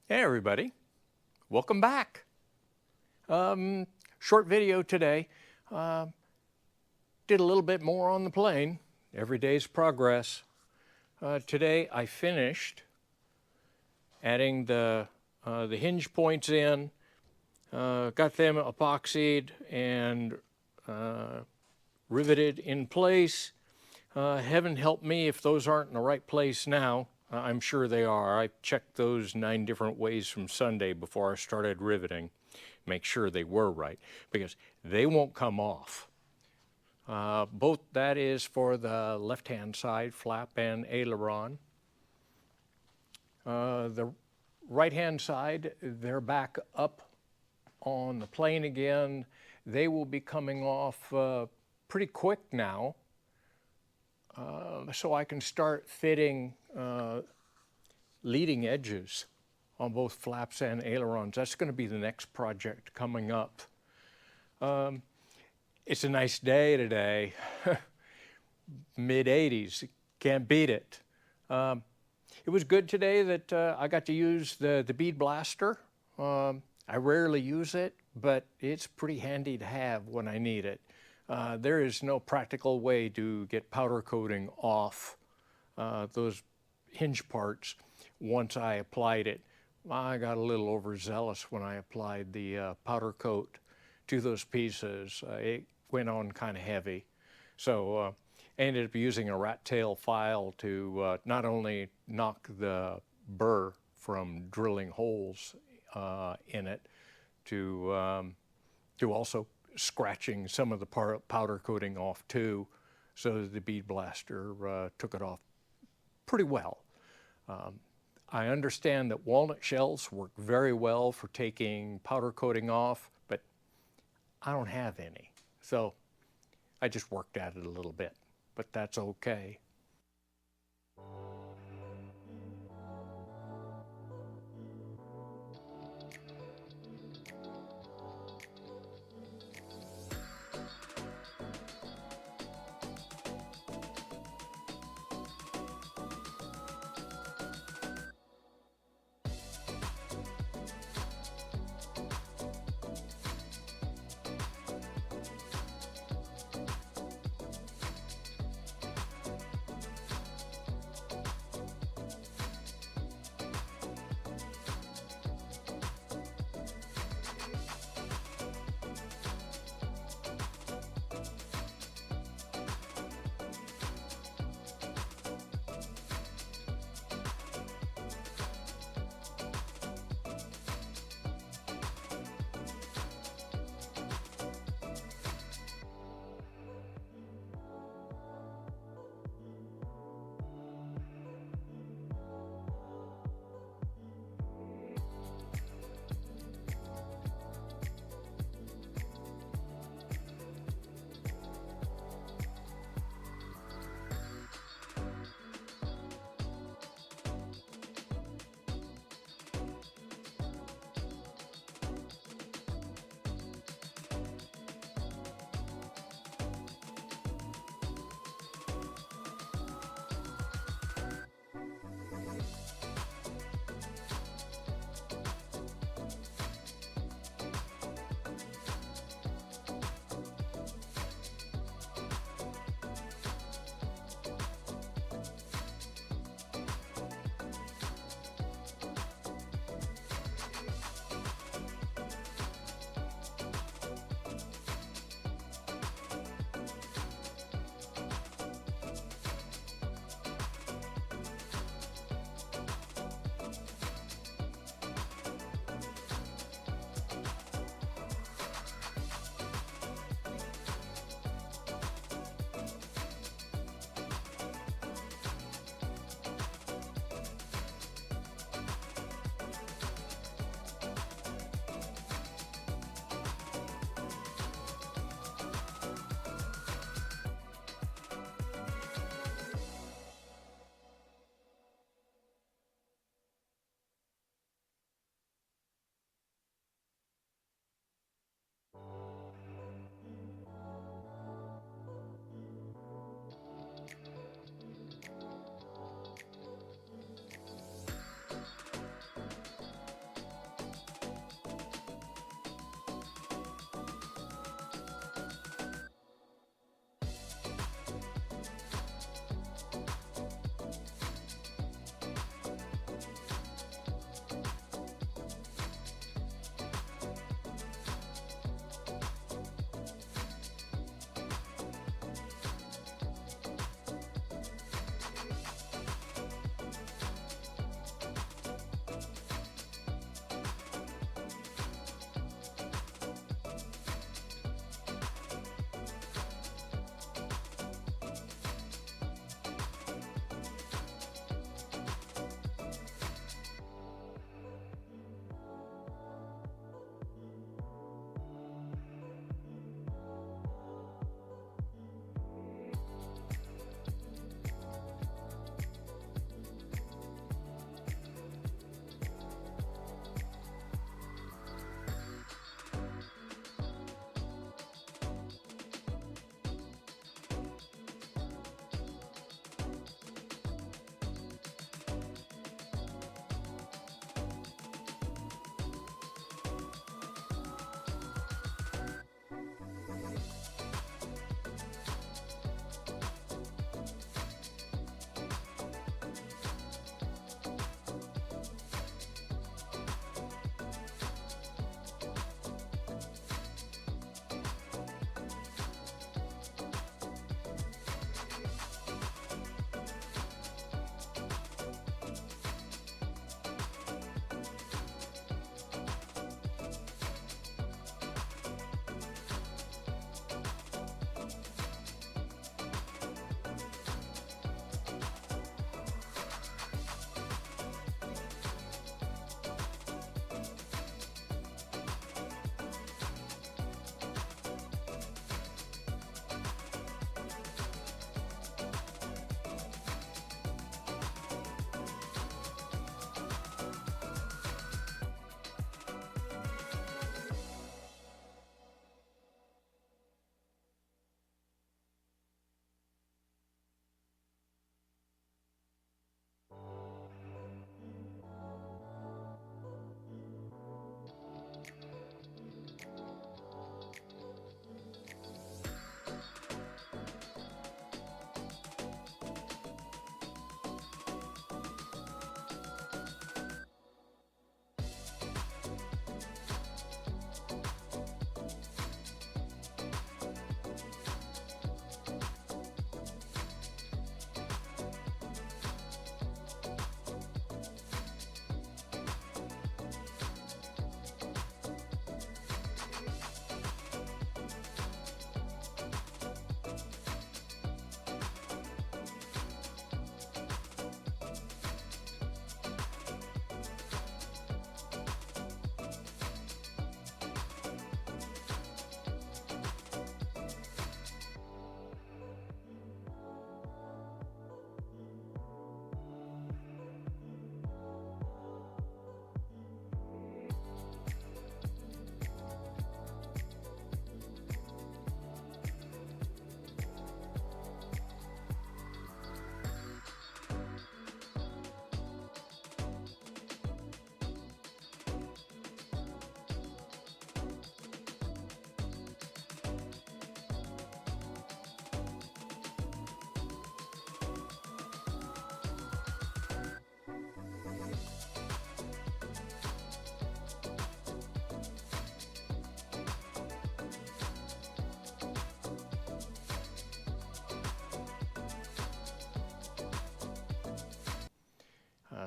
Hey everybody, welcome back. Short video today. Did a little bit more on the plane. Every day's progress. Today I finished adding the hinge points in, got them epoxied and riveted in place. Heaven help me if those aren't in the right place now. I'm sure they are. I checked those 9 different ways from Sunday before I started riveting. Make sure they were right, because they won't come off. Both that is for the left-hand side, flap and aileron. The right-hand side, they're back up on the plane again. They will be coming off pretty quick now. So I can start fitting leading edges on both flaps and ailerons. That's going to be the next project coming up. It's a nice day today, mid-80s, can't beat it. It was good today that I got to use the bead blaster. I rarely use it, but it's pretty handy to have when I need it. There is no practical way to get powder coating off those hinge parts once I applied it. I got a little overzealous when I applied the powder coat to those pieces. It went on kind of heavy. So I ended up using a rat tail file to not only knock the burr from drilling holes in it, to also scratching some of the powder coating off too, so that the bead blaster took it off pretty well. I understand that walnut shells work very well for taking powder coating off, but I don't have any. So I just worked at it a little bit, but that's okay.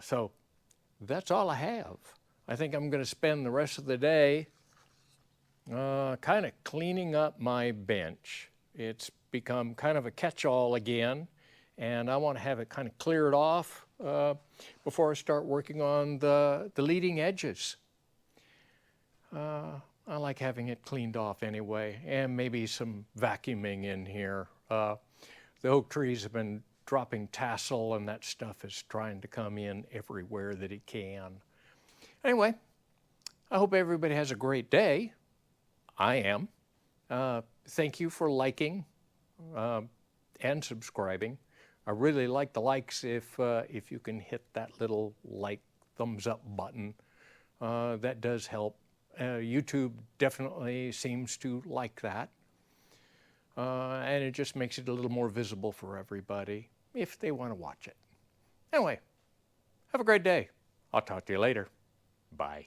So that's all I have. I think I'm going to spend the rest of the day kind of cleaning up my bench. It's become kind of a catch-all again, and I want to have it kind of cleared off before I start working on the leading edges. I like having it cleaned off anyway, and maybe some vacuuming in here. The oak trees have been dropping tassel, and that stuff is trying to come in everywhere that it can. Anyway, I hope everybody has a great day. I am. Thank you for liking and subscribing. I really like the likes if you can hit that little like thumbs up button. That does help. YouTube definitely seems to like that. And it just makes it a little more visible for everybody if they want to watch it. Anyway, have a great day. I'll talk to you later. Bye.